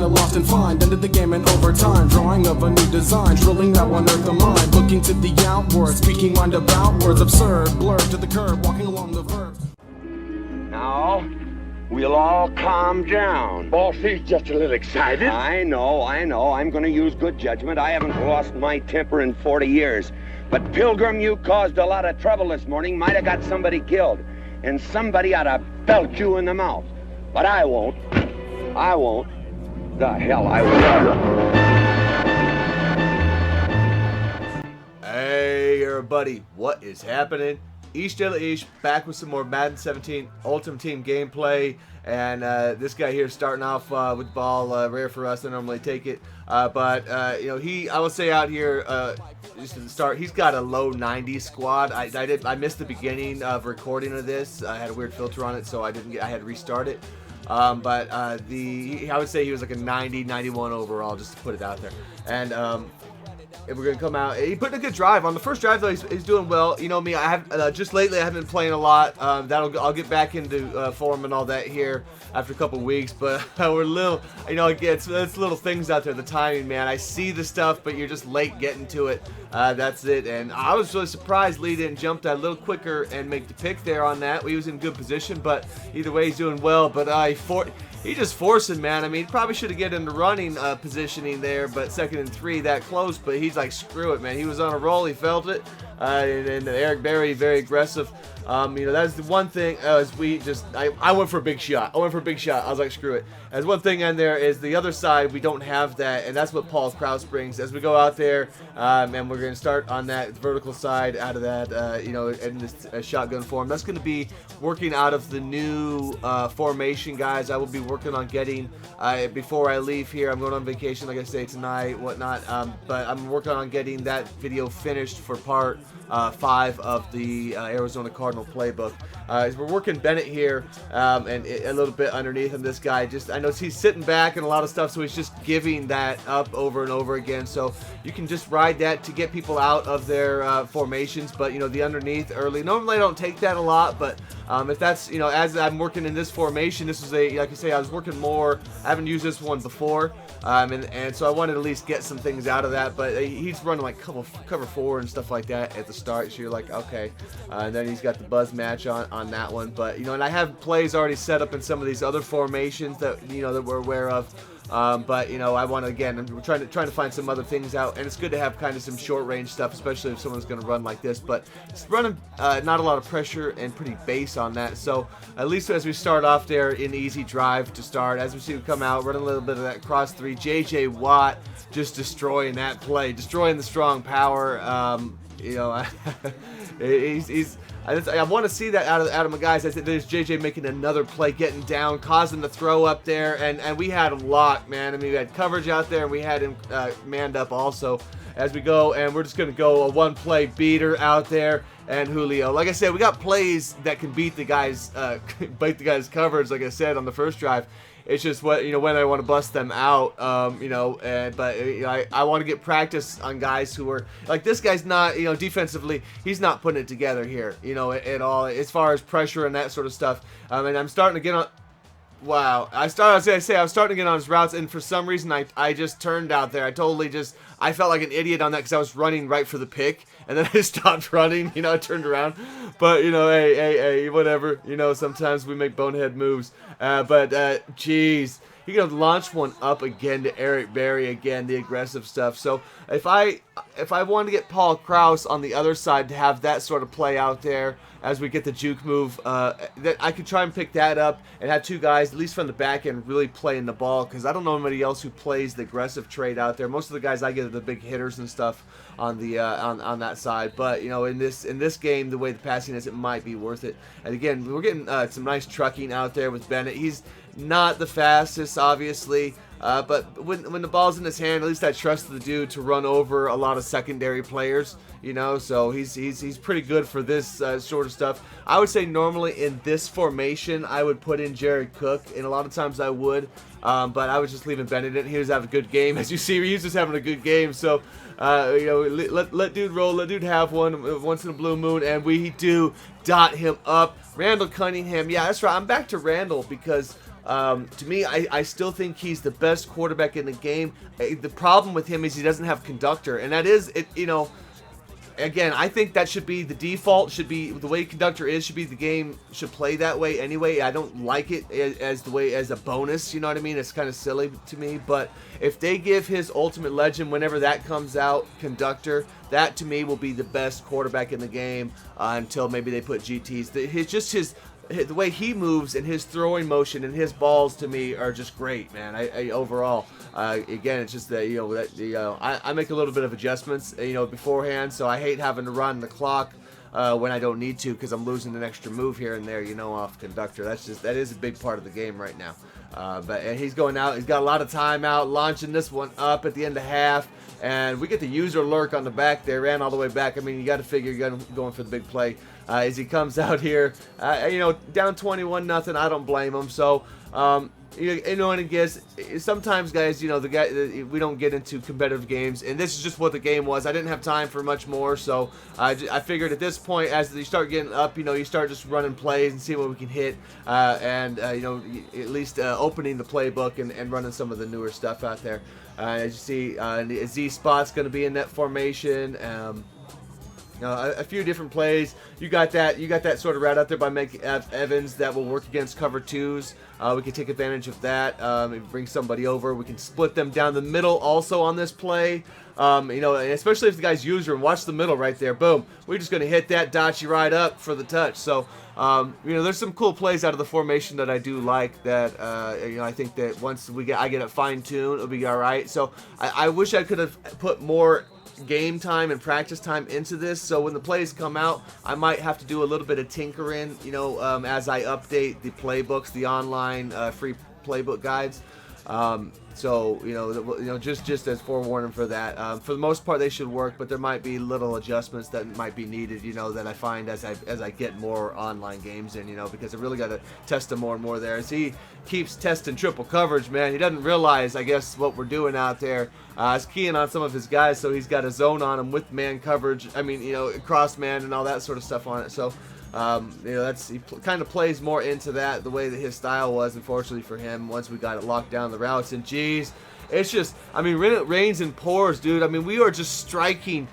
lost and find. Ended the game in overtime, drawing of a new design, drilling that one earth of mine. Looking to the outward, speaking mind about words absurd, blurred to the curb, walking along the verb. Now, we'll all calm down. Boss, he's just a little excited. I know. I'm gonna use good judgment. I haven't lost my temper in 40 years. But Pilgrim, you caused a lot of trouble this morning. Might have got somebody killed. And somebody ought to belt you in the mouth. But I won't. I won't. The hell I won't. Hey everybody, what is happening? Ish de la Ish, back with some more Madden 17 Ultimate Team gameplay, and this guy here starting off with the ball, rare for us. I normally take it, but you know, I will say out here, just to start, he's got a low 90 squad. I missed the beginning of recording of this. I had a weird filter on it, so I had to restart it. But I would say he was like a 90, 91 overall, just to put it out there, and. If we're gonna come out, he put in a good drive on the first drive though. He's doing well. You know me, I have just lately I haven't been playing a lot. I'll get back into form and all that here after a couple weeks. But we're little, you know, it's little things out there. The timing, man. I see the stuff, but you're just late getting to it. That's it. And I was really surprised Lee didn't jump that a little quicker and make the pick there on that. He was in good position, but either way, he's doing well. But he's just forcing, man. I mean, he probably should have get into running positioning there, but 2nd and 3 that close. But he's like, screw it, man. He was on a roll. He felt it. And Eric Berry, very aggressive. You know, that's the one thing. I went for a big shot. I was like, screw it. As one thing in there is the other side, we don't have that, and that's what Paul Krause brings. As we go out there, and we're going to start on that vertical side out of that, you know, in this shotgun form. That's going to be working out of the new formation, guys. I will be working on getting, before I leave here, I'm going on vacation, like I say, tonight, whatnot, but I'm working on getting that video finished for part 5 of the Arizona Cardinal playbook. We're working Bennett here, and a little bit underneath him. This guy I know he's sitting back and a lot of stuff, so he's just giving that up over and over again. So you can just ride that to get people out of their formations. But you know, the underneath early. Normally I don't take that a lot, but if that's, you know, as I'm working in this formation, this is like you say, I was working more. I haven't used this one before, and so I wanted to at least get some things out of that. But he's running like cover 4 and stuff like that at the start, so you're like, okay. And then he's got the buzz match on that one. But you know, and I have plays already set up in some of these other formations that, you know, that we're aware of. But you know, I want to, again, I'm trying to find some other things out, and it's good to have kind of some short range stuff, especially if someone's going to run like this. But it's running not a lot of pressure and pretty base on that. So at least as we start off there in easy drive to start, as we see him come out, running a little bit of that cross 3, JJ Watt just destroying that play, destroying the strong power. You know, I want to see that out of my guys. I think there's JJ making another play, getting down, causing the throw up there, and we had him locked, man. I mean, we had coverage out there, and we had him manned up also as we go, and we're just going to go a one-play beater out there, and Julio. Like I said, we got plays that can beat the guys' coverage, like I said, on the first drive. It's just what, you know, when I want to bust them out, you know, but you know, I want to get practice on guys who are like, this guy's not, you know, defensively, he's not putting it together here, you know, at all as far as pressure and that sort of stuff. And I'm starting to get on. Wow, I was starting to get on his routes, and for some reason I just turned out there. I felt like an idiot on that because I was running right for the pick, and then I stopped running. You know, I turned around, but you know, hey, whatever. You know, sometimes we make bonehead moves. Geez, he gonna launch one up again to Eric Berry again, the aggressive stuff. So if I want to get Paul Krause on the other side to have that sort of play out there as we get the juke move, that I could try and pick that up and have two guys, at least from the back end, really playing the ball, because I don't know anybody else who plays the aggressive trade out there. Most of the guys I get are the big hitters and stuff on the on that side. But you know, in this game, the way the passing is, it might be worth it. And again, we're getting some nice trucking out there with Bennett. He's not the fastest, obviously. But when the ball's in his hand, at least I trust the dude to run over a lot of secondary players, you know. So he's pretty good for this sort of stuff. I would say normally in this formation I would put in Jared Cook, and a lot of times I would, but I was just leaving Bennett in. He was having a good game, as you see. He's just having a good game. So you know, let dude roll, let dude have one once in a blue moon, and we do dot him up. Randall Cunningham, yeah, that's right. I'm back to Randall because To me, I still think he's the best quarterback in the game. The problem with him is he doesn't have conductor, and that is, again, I think that should be the default, should be the way conductor is, should be the game should play that way anyway. I don't like it as a bonus, you know what I mean? It's kind of silly to me, but if they give his Ultimate Legend, whenever that comes out, conductor, that to me will be the best quarterback in the game until maybe they put GTs. The way he moves and his throwing motion and his balls to me are just great, man. Overall, again, it's just that I make a little bit of adjustments, beforehand. So I hate having to run the clock when I don't need to because I'm losing an extra move here and there, off conductor. That is a big part of the game right now. And he's going out. He's got a lot of time out, launching this one up at the end of half. And we get the user lurk on the back there, ran all the way back. I mean, you got to figure you're going for the big play. As he comes out here, down 21-0, I don't blame him. So, and I guess sometimes, guys, we don't get into competitive games, and this is just what the game was. I didn't have time for much more, so I figured at this point, as you start getting up, you start just running plays and see what we can hit, and at least opening the playbook and running some of the newer stuff out there. As you see, the Z spot's going to be in net formation. A few different plays. You got that sort of route out there by Mike Evans that will work against cover twos. We can take advantage of that. Bring somebody over. We can split them down the middle also on this play. Especially if the guy's user, and watch the middle right there. Boom. We're just going to hit that dotchy right up for the touch. So, there's some cool plays out of the formation that I do like that, I think that once I get it fine-tuned, it'll be all right. So I wish I could have put more game time and practice time into this, so when the plays come out, I might have to do a little bit of tinkering, as I update the playbooks, the online free playbook guides. Just as forewarning for that. For the most part, they should work, but there might be little adjustments that might be needed, that I find as I get more online games in, because I really got to test them more and more there. As he keeps testing triple coverage, man, he doesn't realize, I guess, what we're doing out there. He's keying on some of his guys, so he's got a zone on him with man coverage. I mean, cross man and all that sort of stuff on it. So, he kind of plays more into that the way that his style was, unfortunately for him, once we got it locked down the routes. And geez, it's just, it rains and pours, dude. We are just striking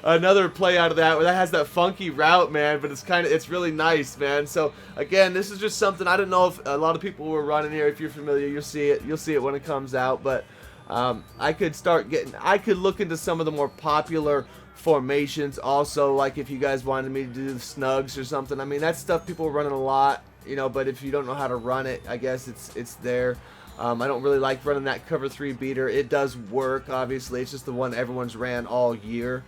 another play out of that has that funky route, man, but it's really nice, man. So again, this is just something, I don't know if a lot of people were running here. If you're familiar, you'll see it when it comes out. But I could look into some of the more popular formations also, like if you guys wanted me to do the snugs or something. That's stuff people are running a lot, but if you don't know how to run it, I guess it's there. I don't really like running that cover 3 beater. It does work, obviously. It's just the one everyone's ran all year,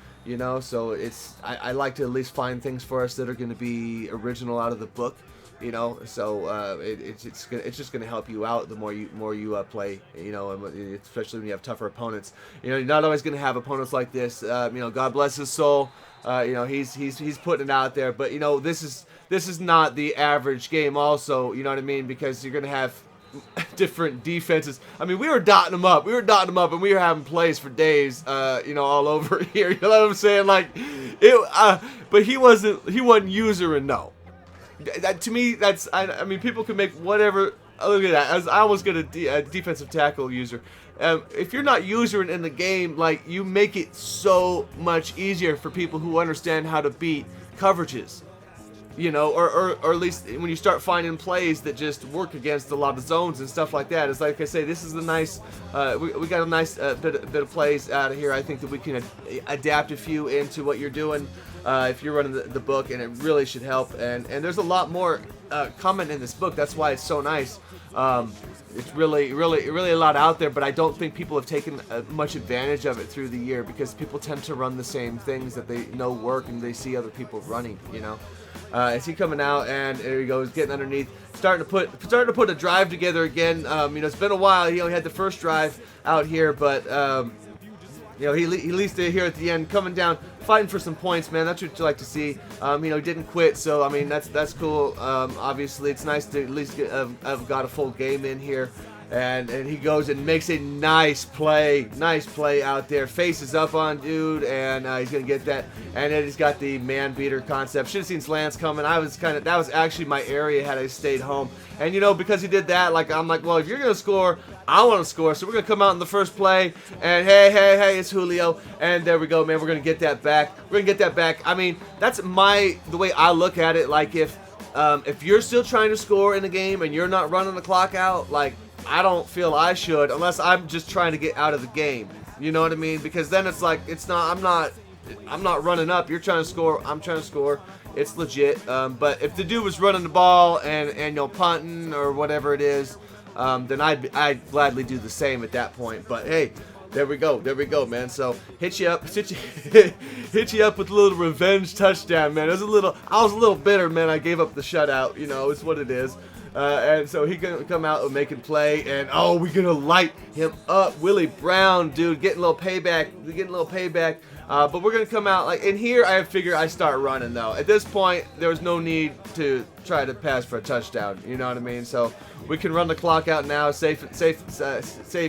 so I like to at least find things for us that are going to be original out of the book. So it's just going to help you out the more you play, especially when you have tougher opponents. You're not always going to have opponents like this. God bless his soul. He's putting it out there, but this is not the average game. Also, you know what I mean, because you're going to have different defenses. We were dotting them up, and we were having plays for days, all over here. You know what I'm saying? But he wasn't usering no. That to me, people can make whatever. Look at that. I almost get a defensive tackle user. If you're not using in the game, you make it so much easier for people who understand how to beat coverages. Or at least when you start finding plays that just work against a lot of zones and stuff like that. It's like I say, this is a nice, we got a nice bit of plays out of here. I think that we can adapt a few into what you're doing if you're running the book, and it really should help. And there's a lot more coming in this book. That's why it's so nice. It's really a lot out there, but I don't think people have taken much advantage of it through the year, because people tend to run the same things that they know work and they see other people running, Is he coming out, and there he goes, getting underneath, starting to put a drive together again. It's been a while. He only had the first drive out here, but he at least here at the end, coming down, fighting for some points, man. That's what you like to see. He didn't quit, so that's cool. Obviously, it's nice to at least have got a full game in here. And he goes and makes a nice play out there, faces up on dude, and he's gonna get that. And then he's got the man beater concept. Should have seen slants coming. That was actually my area had I stayed home. And you know, because he did that, like I'm like, well, if you're gonna score, I want to score. So we're gonna come out in the first play, and hey, it's Julio, and there we go, man. We're gonna get that back. I mean, that's the way I look at it. Like if you're still trying to score in the game and you're not running the clock out, like, I don't feel I should unless I'm just trying to get out of the game. You know what I mean? Because then it's like I'm not running up. You're trying to score. I'm trying to score. It's legit. But if the dude was running the ball and you know, punting or whatever it is, then I'd gladly do the same at that point. But hey, there we go, man. So hit you up with a little revenge touchdown, man. I was a little bitter, man. I gave up the shutout. You know, it's what it is. And so he gonna come out and make a play, and we're gonna light him up. Willie Brown, dude, getting a little payback. But we're gonna come out like in here. I figure I start running though. At this point, there was no need to try to pass for a touchdown. You know what I mean? So we can run the clock out now. Safe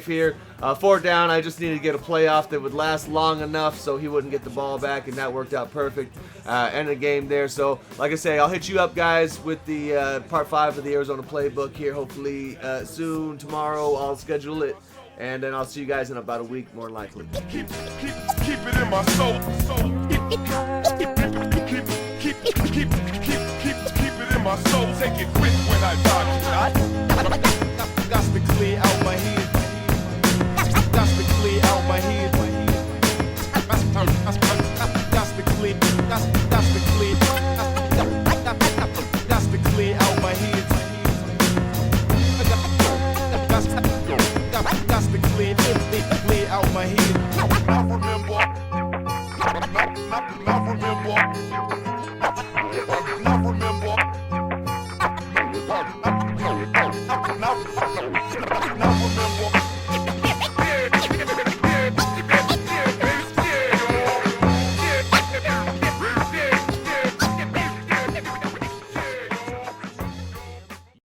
here. 4 down. I just needed to get a play off that would last long enough so he wouldn't get the ball back, and that worked out perfect. End of the game there. So like I say, I'll hit you up, guys, with the part 5 of the Arizona playbook here. Hopefully soon. Tomorrow I'll schedule it. And then I'll see you guys in about a week, more likely. Keep it in my soul. Keep it in my soul. Take it quick when I die. That's to clear out my head. That's to clear out my head. That's to clear. That's to clear. That's to clear out my head. That's the clear out my head. I remember. I remember.